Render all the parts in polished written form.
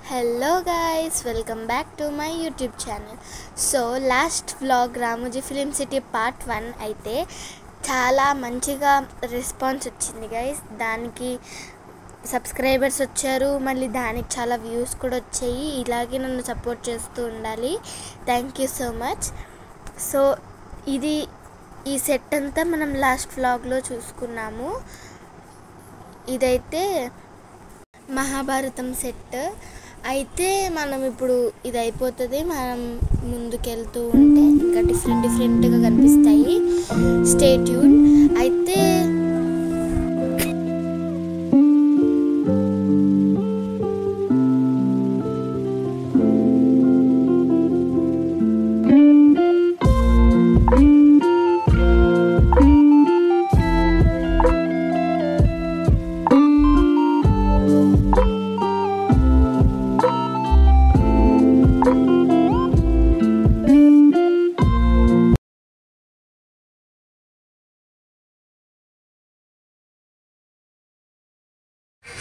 Hello guys, welcome back to my YouTube channel. So last vlog Ramoji Film City part 1 అయితే చాలా మంచిగా response వచ్చింది guys. దానికి subscribers వచ్చారు, మళ్ళీ దానికి చాలా వ్యూస్ కూడా వచ్చాయి. ఇలాగే నన్ను సపోర్ట్ చేస్తూ ఉండాలి. Thank you so much. So ఈ సెట్ అంతా మనం లాస్ట్ వ్లాగ్లో చూసుకున్నాము. ఇదైతే మహాభారతం సెట్ అయితే మనం ఇప్పుడు ఇది అయిపోతుంది. మనం ముందుకెళ్తూ ఉంటే ఇంకా డిఫరెంట్గా కనిపిస్తాయి. Stay tune. అయితే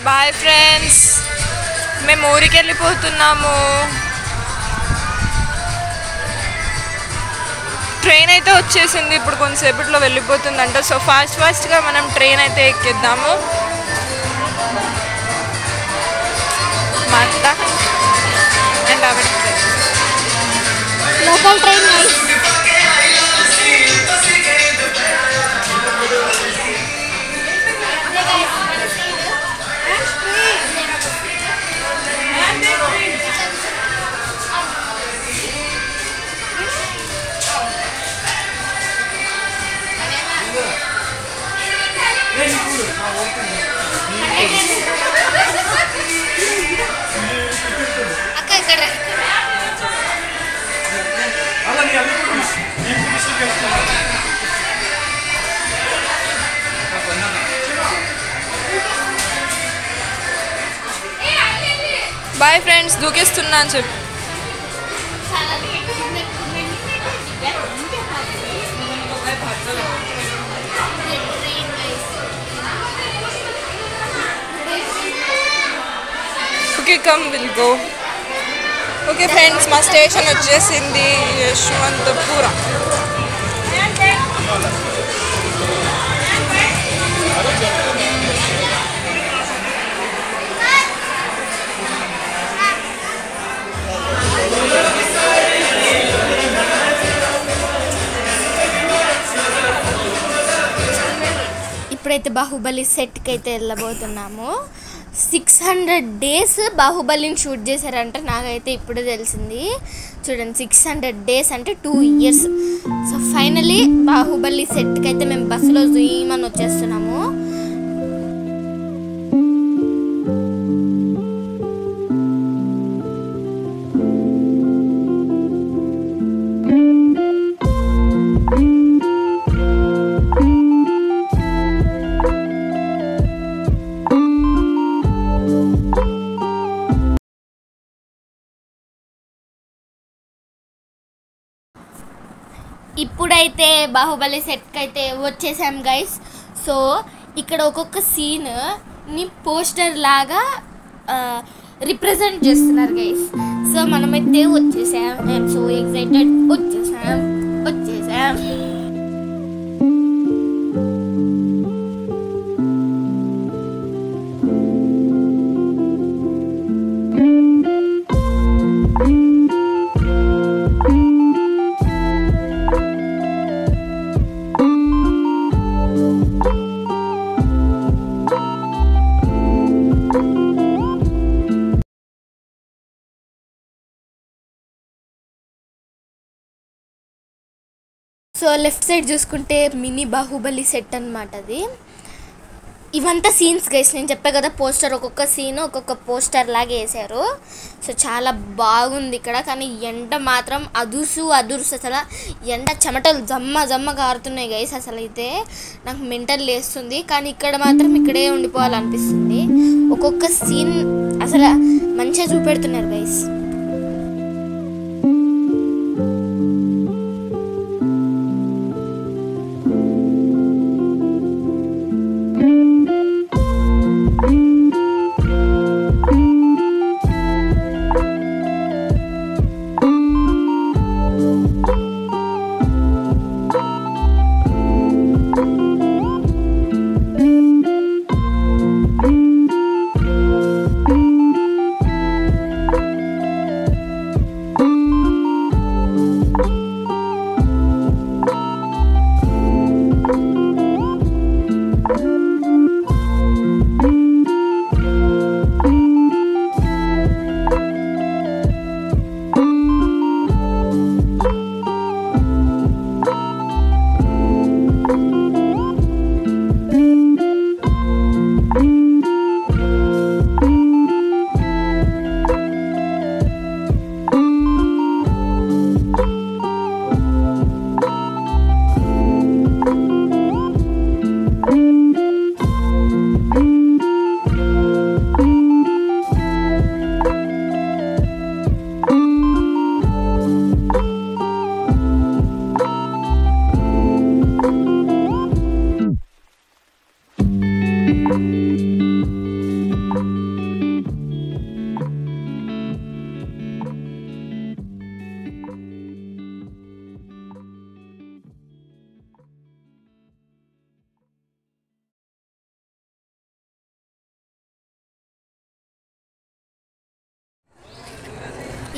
బాయ్ ఫ్రెండ్స్, మేము ఊరికి వెళ్ళిపోతున్నాము. ట్రైన్ అయితే వచ్చేసింది, ఇప్పుడు కొంతసేపట్లో వెళ్ళిపోతుందంట. సో ఫాస్ట్గా మనం ట్రైన్ అయితే ఎక్కిద్దాము. మా అత్త అండ్ ఆవిడ లోకల్ ట్రైన్. బాయ్ ఫ్రెండ్స్, దూకేస్తున్నా అని చెప్పి okay come will go. Okay friends, మా స్టేషన్ వచ్చేసింది యశ్వంతపుర. ఇప్పుడైతే బాహుబలి సెట్కి అయితే వెళ్ళబోతున్నాము. 600 days బాహుబలిని షూట్ చేశారంట. నాకైతే ఇప్పుడే తెలిసింది. చూడండి, 600 days అంటే 2 years. సో ఫైనలీ బాహుబలి సెట్కి అయితే మేము బస్సులో జూమని వచ్చేస్తున్నాము. ఇప్పుడైతే బాహుబలి సెట్కి అయితే వచ్చేసాం గైస్. సో ఇక్కడ ఒక్కొక్క సీన్ని పోస్టర్ లాగా రిప్రజెంట్ చేస్తున్నారు గైస్. సో మనమైతే వచ్చేసాం. I'm so excited. వచ్చేసాం. సో లెఫ్ట్ సైడ్ చూసుకుంటే మినీ బాహుబలి సెట్ అనమాట అది. ఇవంతా సీన్స్ గైస్. నేను చెప్పా కదా, పోస్టర్ ఒక్కొక్క సీన్ ఒక్కొక్క పోస్టర్ లాగా వేసారు. సో చాలా బాగుంది ఇక్కడ. కానీ ఎండ మాత్రం అదుర్సు. అసలు ఎండ చెమటలు జమ్మ కారుతున్నాయి గైస్. అసలు అయితే నాకు మెంటల్ లేస్తుంది. కానీ ఇక్కడ మాత్రం ఇక్కడే ఉండిపోవాలనిపిస్తుంది. ఒక్కొక్క సీన్ అసలు మంచిగా చూపెడుతున్నారు గైస్.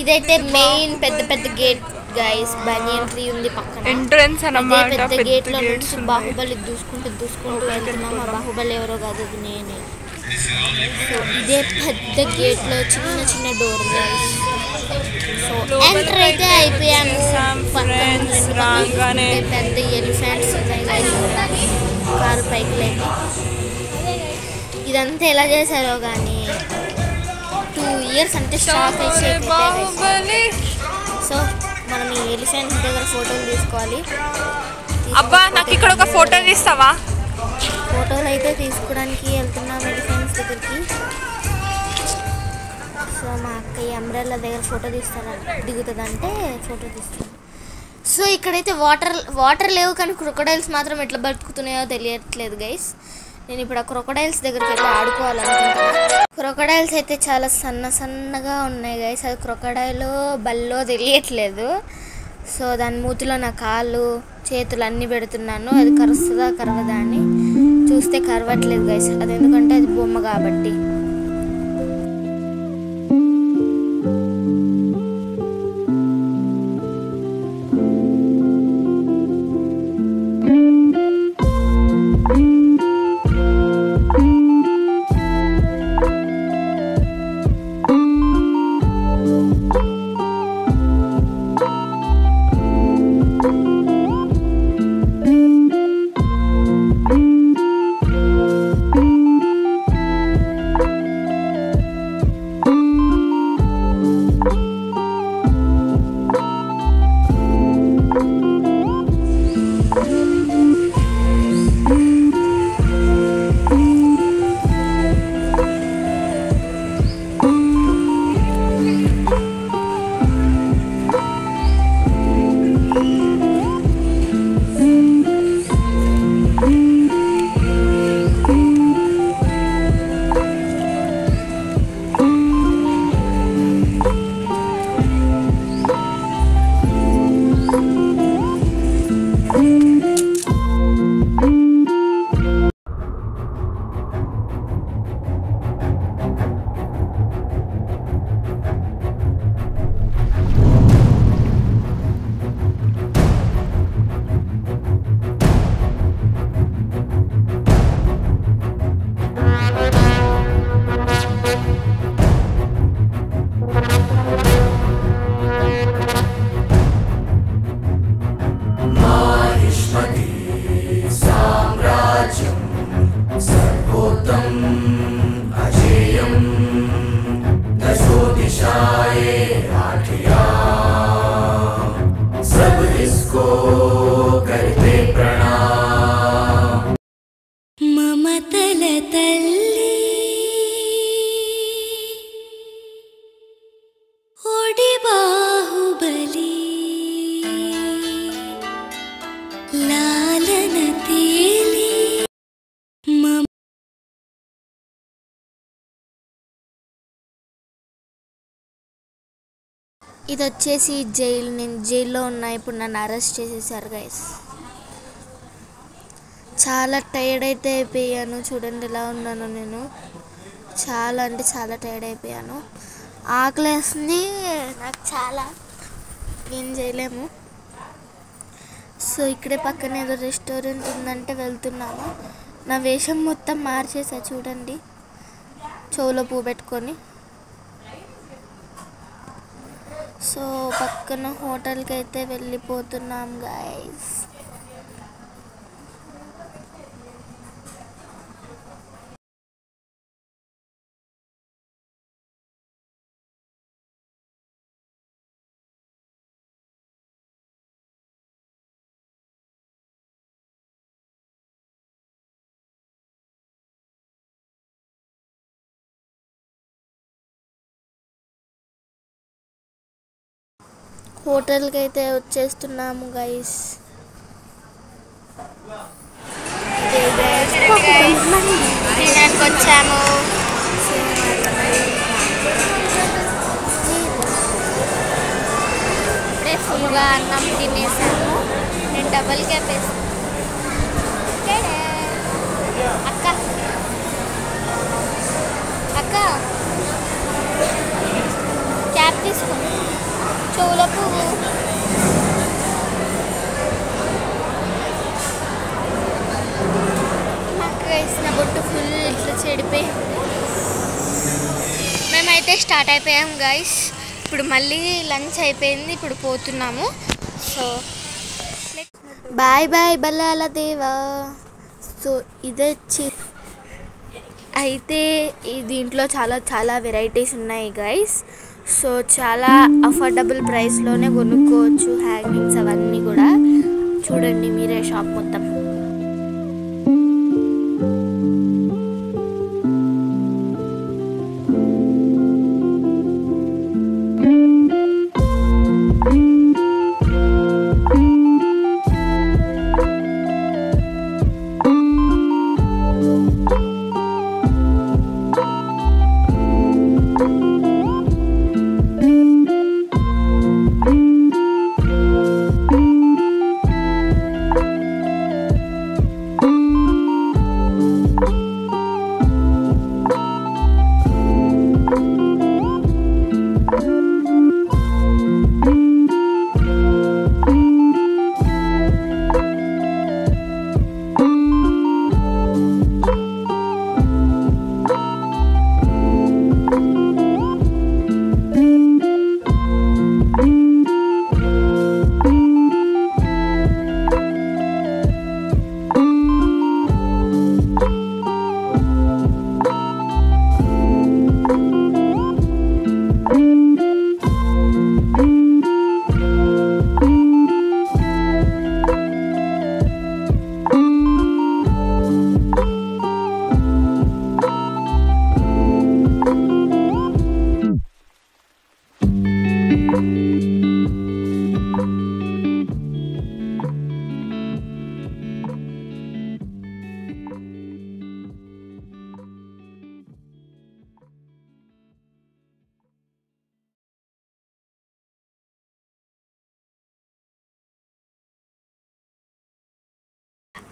ఇదైతే మెయిన్ పెద్ద పెద్ద గేట్ గైస్. బనియన్ ట్రీ ఉంది పక్కన. ఎంట్రన్స్ అన్నమాట. పెద్ద గేట్ లో నుంచి బాహుబలి దూసుకుంటూ వెళ్తున్నాం. ఆ బాహుబలి ఎవరో కాదు, అది నేనే. సో ఇదే పెద్ద గేట్ లో చిన్న చిన్న డోర్ గైస్. సో ఎంటర్ అయితే అయిపోయాము. పెద్ద ఎలిఫెంట్స్ ఉన్నాయి గైస్. కారు పైకి లేక ఇదంతా ఎలా చేశారో కానీ 2 years అంటే స్టాక్ అయితే. సో మనం ఈ ఎలిఫెంట్స్ దగ్గర ఫోటోలు తీసుకోవాలి. అబ్బా నాకు ఇక్కడ ఒక ఫోటో తీస్తావా? ఫోటోలు అయితే తీసుకోవడానికి వెళ్తున్నాం ఎలిఫెంట్స్ దగ్గరికి. సో మా అక్క ఈ అంబ్రెల్లా దగ్గర ఫోటో దిగుతుందంటే ఫోటో తీస్తాను. సో ఇక్కడైతే వాటర్ లేవు కానీ క్రొకడైల్స్ మాత్రం ఎట్లా బతుకుతున్నాయో తెలియట్లేదు గైస్. నేను ఇప్పుడు ఆ క్రొకడైల్స్ దగ్గరికి వెళ్ళి ఆడుకోవాలనుకుంటున్నాను. క్రొకడైల్స్ అయితే చాలా సన్నగా ఉన్నాయి గైస్. అది క్రొకడైల్ బల్లో తెలియట్లేదు. సో దాని మూతిలో నా కాళ్ళు చేతులు అన్నీ పెడుతున్నాను. అది కరుస్తుందా కరవదా అని చూస్తే కరవట్లేదు గైస్. అది ఎందుకంటే అది బొమ్మ కాబట్టి. మమతల తల్లి ఓడి బాహుబలి లాలన తేలి ఇది వచ్చేసి జైలు. నేను జైల్లో ఉన్నా. ఇప్పుడు నన్ను అరెస్ట్ చేసేసారు గైస్. చాలా టైర్డ్ అయితే అయిపోయాను. చూడండి ఎలా ఉన్నాను నేను. చాలా అంటే చాలా టైర్డ్ అయిపోయాను. ఆకలేస్తుంది నాకు చాలా. ఏం చేయలేము. సో ఇక్కడే పక్కన ఏదో రెస్టారెంట్ ఉందంటే వెళ్తున్నాము. నా వేషం మొత్తం మార్చేసా చూడండి. చెవులో పువ్వు పెట్టుకొని. సో పక్కన హోటల్కి అయితే వెళ్ళిపోతున్నాం గైస్. హోటల్కి అయితే వచ్చేస్తున్నాము గైస్. తినడానికి వచ్చాము. ఇప్పుడే ఫుల్గా అన్నం తినేసాము. నేను డబల్ క్యాప్ వేసాను. అక్క అక్క క్యాప్ తీసుకోండి. చెడిపోయింది. మేమైతే స్టార్ట్ అయిపోయాం గైస్. ఇప్పుడు మళ్ళీ లంచ్ అయిపోయింది, ఇప్పుడు పోతున్నాము. సో బాయ్ బాయ్ బల్లాల దేవా. సో ఇదే అయితే దీంట్లో చాలా చాలా వెరైటీస్ ఉన్నాయి గైస్. సో చాలా అఫోర్డబుల్ ప్రైస్లోనే కొనుక్కోవచ్చు హ్యాంగింగ్స్ అవన్నీ కూడా. చూడండి మీరే షాప్ మొత్తం.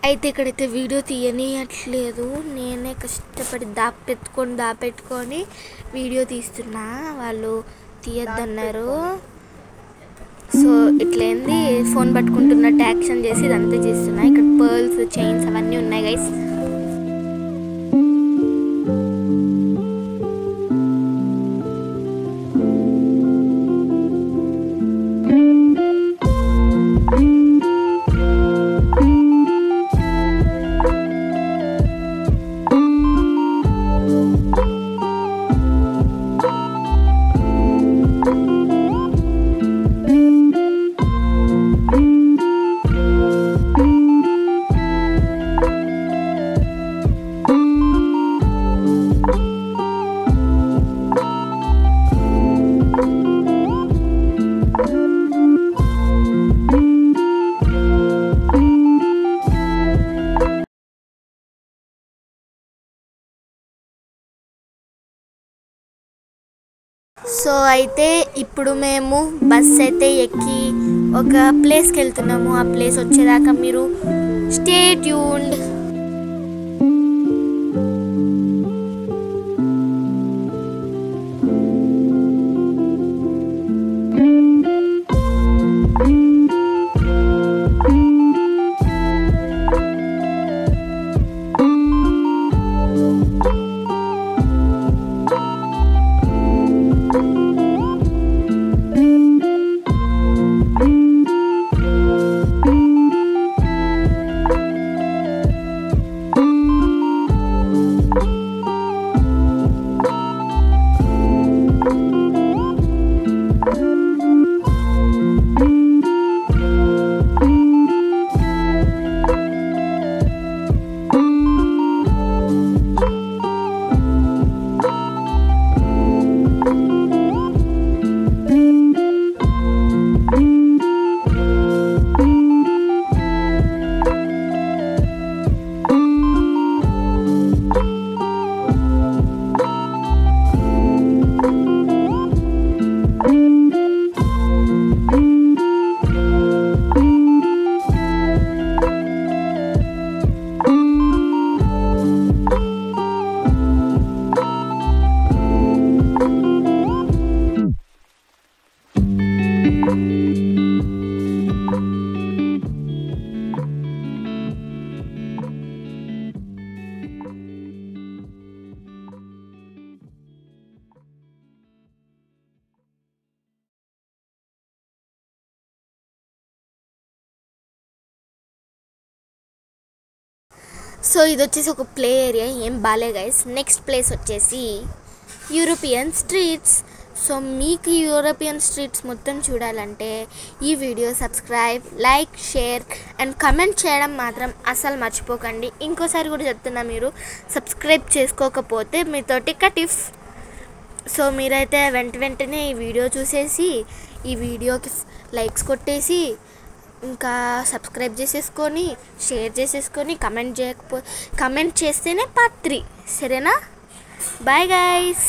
అయితే ఇక్కడైతే వీడియో తీయనియట్లేదు. నేనే కష్టపడి దాపెట్టుకొని వీడియో తీస్తున్నా. వాళ్ళు తీయద్దన్నారు. సో ఇట్లయింది, ఫోన్ పట్టుకుంటున్నట్టు యాక్షన్ చేసి ఇదంతా చేస్తున్నా. ఇక్కడ పర్ల్స్, చైన్స్ అవన్నీ ఉన్నాయి గైస్. సో అయితే ఇప్పుడు మేము బస్ అయితే ఎక్కి ఒక ప్లేస్కి వెళ్తున్నాము. ఆ ప్లేస్ వచ్చేదాకా మీరు స్టే ట్యూన్డ్. సో ఇది వచ్చేసి ఒక ప్లే ఏరియా, ఏం బాలే గైస్. నెక్స్ట్ ప్లేస్ వచ్చేసి యూరోపియన్ స్ట్రీట్స్. సో మీకు యూరోపియన్ స్ట్రీట్స్ మొత్తం చూడాలంటే ఈ video subscribe, like, share and comment చేయడం మాత్రం అసలు మర్చిపోకండి. ఇంకోసారి కూడా చెప్తున్నా, మీరు సబ్స్క్రైబ్ చేసుకోకపోతే మీతోటి కటిఫ్. సో మీరైతే వెంటనే ఈ వీడియో చూసేసి ఈ వీడియోకి లైక్స్ కొట్టేసి ఇంకా సబ్స్క్రైబ్ చేసేసుకొని షేర్ చేసేసుకొని కమెంట్ చేస్తేనే పార్ట్ 3. సరేనా? Bye guys.